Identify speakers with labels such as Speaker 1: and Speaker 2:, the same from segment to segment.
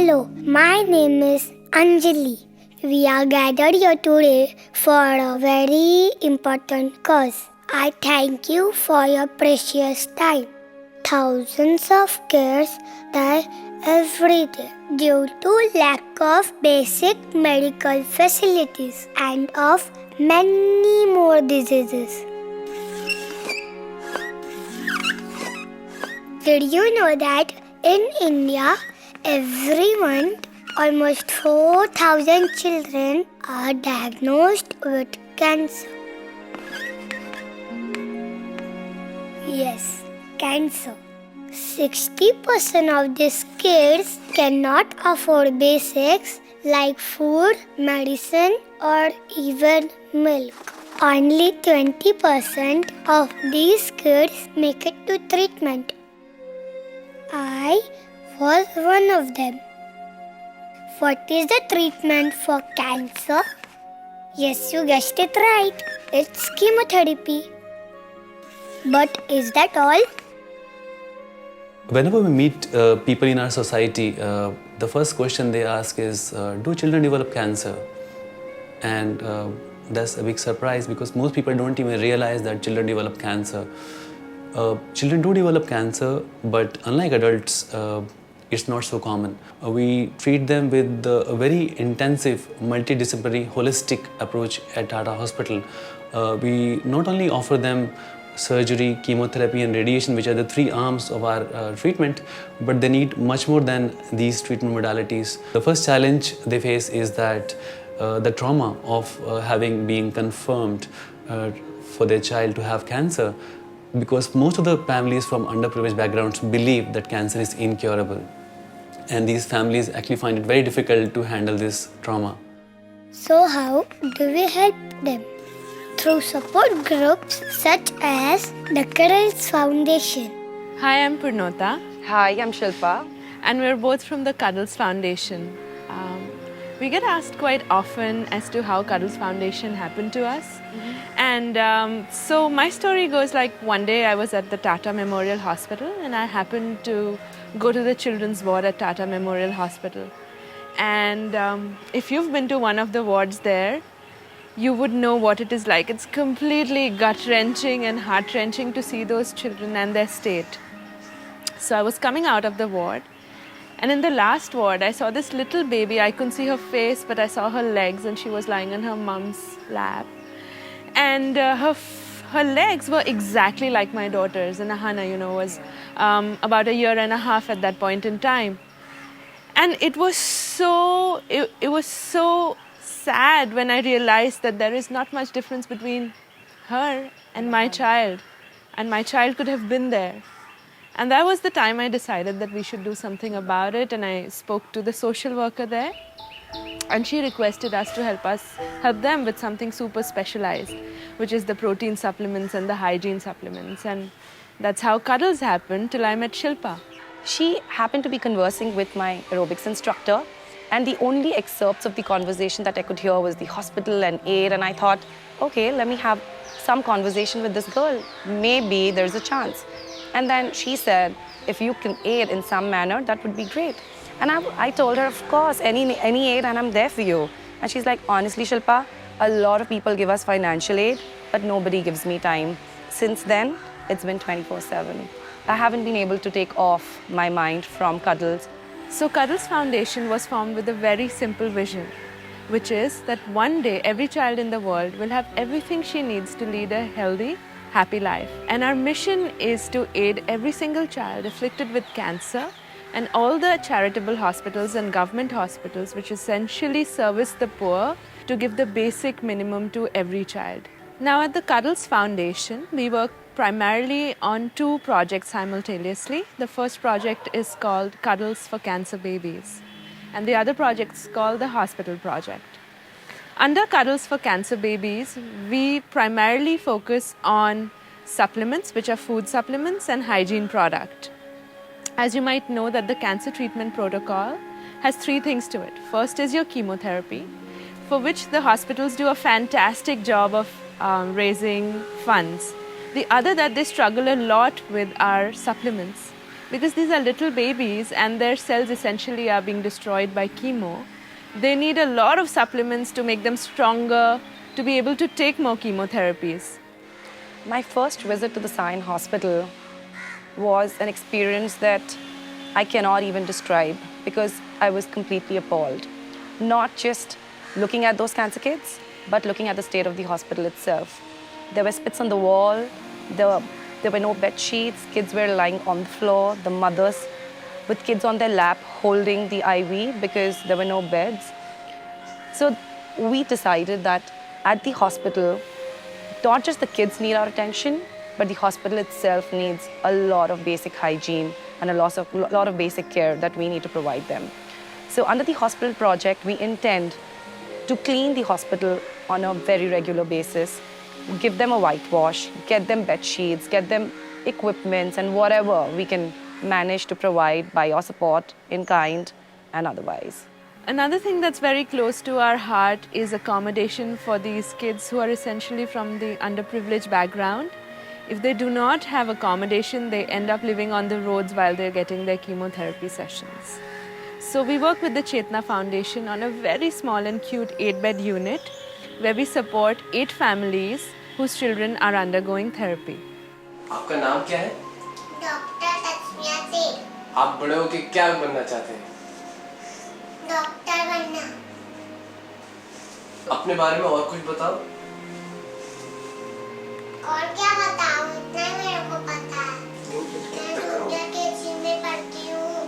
Speaker 1: Hello, my name is Anjali. We are gathered here today for a very important cause. I thank you for your precious time. Thousands of kids die every day due to lack of basic medical facilities and of many more diseases. Did you know that in India, every month almost 4,000 children are diagnosed with cancer? Yes, cancer. 60% of these kids cannot afford basics like food, medicine, or even milk. Only 20% of these kids make it to treatment. I was one of them. What is the treatment for cancer? Yes, you guessed it right. It's chemotherapy. But is that all?
Speaker 2: Whenever we meet people in our society, the first question they ask is, do children develop cancer? And that's a big surprise because most people don't even realize that children develop cancer. Children do develop cancer, but unlike adults, it's not so common. We treat them with a very intensive, multidisciplinary, holistic approach at Tata Hospital. We not only offer them surgery, chemotherapy and radiation, which are the three arms of our treatment, but they need much more than these treatment modalities. The first challenge they face is that the trauma of having been confirmed for their child to have cancer, because most of the families from underprivileged backgrounds believe that cancer is incurable. And these families actually find it very difficult to handle this trauma.
Speaker 1: So how do we help them? Through support groups such as the Cuddles Foundation.
Speaker 3: Hi, I'm Purnota.
Speaker 4: Hi, I'm Shilpa.
Speaker 3: And we're both from the Cuddles Foundation. We get asked quite often as to how Cuddles Foundation happened to us. And so my story goes like, one day I was at the Tata Memorial Hospital and I happened to go to the children's ward at Tata Memorial Hospital. And if you've been to one of the wards there, you would know what it is like. It's completely gut-wrenching and heart-wrenching to see those children and their state. So I was coming out of the ward, and in the last ward, I saw this little baby. I couldn't see her face, but I saw her legs, and she was lying on her mom's lap. And her legs were exactly like my daughter's, and Ahana, was about a year and a half at that point in time. And it was so sad when I realized that there is not much difference between her and my child could have been there. And that was the time I decided that we should do something about it, and I spoke to the social worker there, and she requested us to help them with something super specialized, which is the protein supplements and the hygiene supplements. And that's how Cuddles happened till I met Shilpa.
Speaker 4: She happened to be conversing with my aerobics instructor, and the only excerpts of the conversation that I could hear was the hospital and aid, and I thought, okay, let me have some conversation with this girl. Maybe there's a chance. And then she said, if you can aid in some manner, that would be great. And I told her, of course, any aid, and I'm there for you. And she's like, honestly, Shilpa, a lot of people give us financial aid, but nobody gives me time. Since then, it's been 24/7. I haven't been able to take off my mind from Cuddles.
Speaker 3: So Cuddles Foundation was formed with a very simple vision, which is that one day every child in the world will have everything she needs to lead a healthy, happy life. And our mission is to aid every single child afflicted with cancer and all the charitable hospitals and government hospitals which essentially service the poor to give the basic minimum to every child. Now at the Cuddles Foundation, we work primarily on two projects simultaneously. The first project is called Cuddles for Cancer Babies, and the other project is called the Hospital Project. Under Cuddles for Cancer Babies, we primarily focus on supplements, which are food supplements, and hygiene product. As you might know that the cancer treatment protocol has three things to it. First is your chemotherapy, for which the hospitals do a fantastic job of raising funds. The other that they struggle a lot with are supplements. Because these are little babies and their cells essentially are being destroyed by chemo. They need a lot of supplements to make them stronger, to be able to take more chemotherapies.
Speaker 4: My first visit to the Sion Hospital was an experience that I cannot even describe because I was completely appalled. Not just looking at those cancer kids, but looking at the state of the hospital itself. There were spits on the wall, there were no bed sheets, kids were lying on the floor, the mothers with kids on their lap holding the IV because there were no beds. So we decided that at the hospital, not just the kids need our attention, but the hospital itself needs a lot of basic hygiene and a lot of basic care that we need to provide them. So under the hospital project, we intend to clean the hospital on a very regular basis, give them a whitewash, get them bed sheets, get them equipments and whatever we can manage to provide by your support in kind and otherwise.
Speaker 3: Another thing that's very close to our heart is accommodation for these kids who are essentially from the underprivileged background. If they do not have accommodation, they end up living on the roads while they're getting their chemotherapy sessions. So we work with the Chetna Foundation on a very small and cute 8-bed unit where we support 8 families whose children are undergoing therapy.
Speaker 5: आपका नाम क्या है?
Speaker 1: Doctor Tasmiya Sheikh.
Speaker 5: आप बड़े होके क्या बनना चाहते हैं?
Speaker 1: डॉक्टर बनना।
Speaker 5: अपने बारे में और कुछ बताओ।
Speaker 1: और क्या बताऊं? इतना ही मेरे को पता है। मैं जूनियर केजी में पढ़ती हूँ।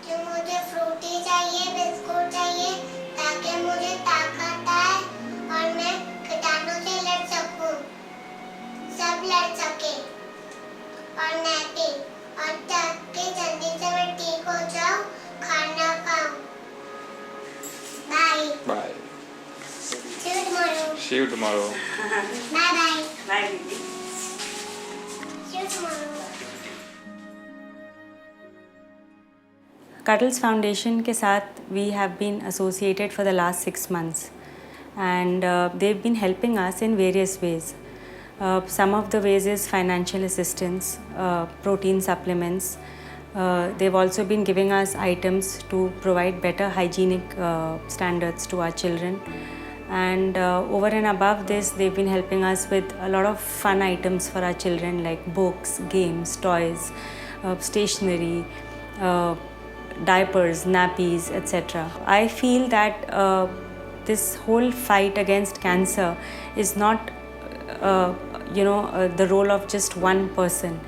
Speaker 1: कि मुझे फ्रूटी चाहिए, बिस्कुट चाहिए, ताकि मुझे ताकत आए और मैं कीटाणु से लड़ सकूं। सब लड़ सके और नैपी और ताकि जल्दी से मैं ठीक हो जाऊं, खाना खाऊं। Bye.
Speaker 6: Bye.
Speaker 1: See you tomorrow.
Speaker 6: See you tomorrow.
Speaker 1: Bye bye.
Speaker 7: Bye, Didi.
Speaker 1: See you tomorrow.
Speaker 7: Cuddles Foundation के साथ we have been associated for the last 6 months and they've been helping us in various ways. Some of the ways is financial assistance, protein supplements. They've also been giving us items to provide better hygienic standards to our children. And over and above this, they've been helping us with a lot of fun items for our children like books, games, toys, stationery, diapers, nappies, etc. I feel that this whole fight against cancer is not the role of just one person.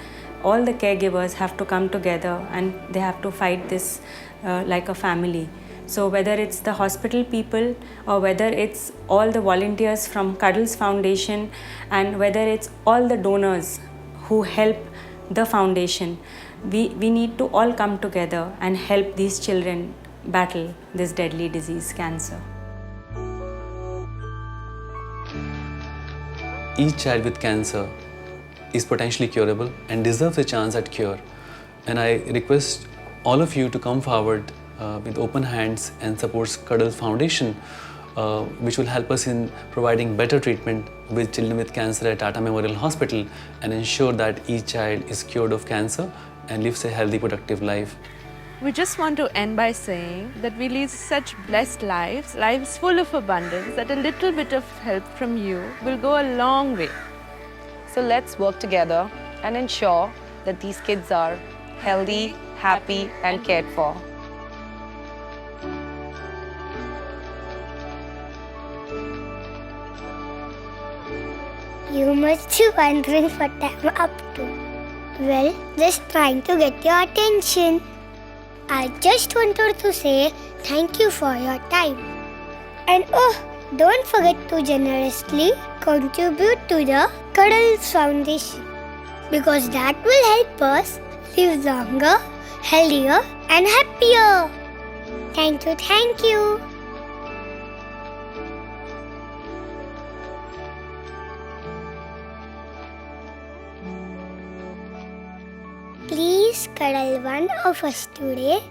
Speaker 7: All the caregivers have to come together and they have to fight this like a family. So whether it's the hospital people or whether it's all the volunteers from Cuddles Foundation and whether it's all the donors who help the foundation, we need to all come together and help these children battle this deadly disease, cancer.
Speaker 2: Each child with cancer is potentially curable and deserves a chance at cure. And I request all of you to come forward with open hands and support Cuddles Foundation, which will help us in providing better treatment with children with cancer at Tata Memorial Hospital and ensure that each child is cured of cancer and lives a healthy, productive life.
Speaker 3: We just want to end by saying that we lead such blessed lives, lives full of abundance, that a little bit of help from you will go a long way.
Speaker 4: So let's work together and ensure that these kids are healthy, happy and cared for.
Speaker 1: You must be wondering what I'm up to. Well, just trying to get your attention. I just wanted to say thank you for your time. And don't forget to generously contribute to the Cuddles Foundation, because that will help us live longer, healthier and happier. Thank you, thank you. Please cuddle one of us today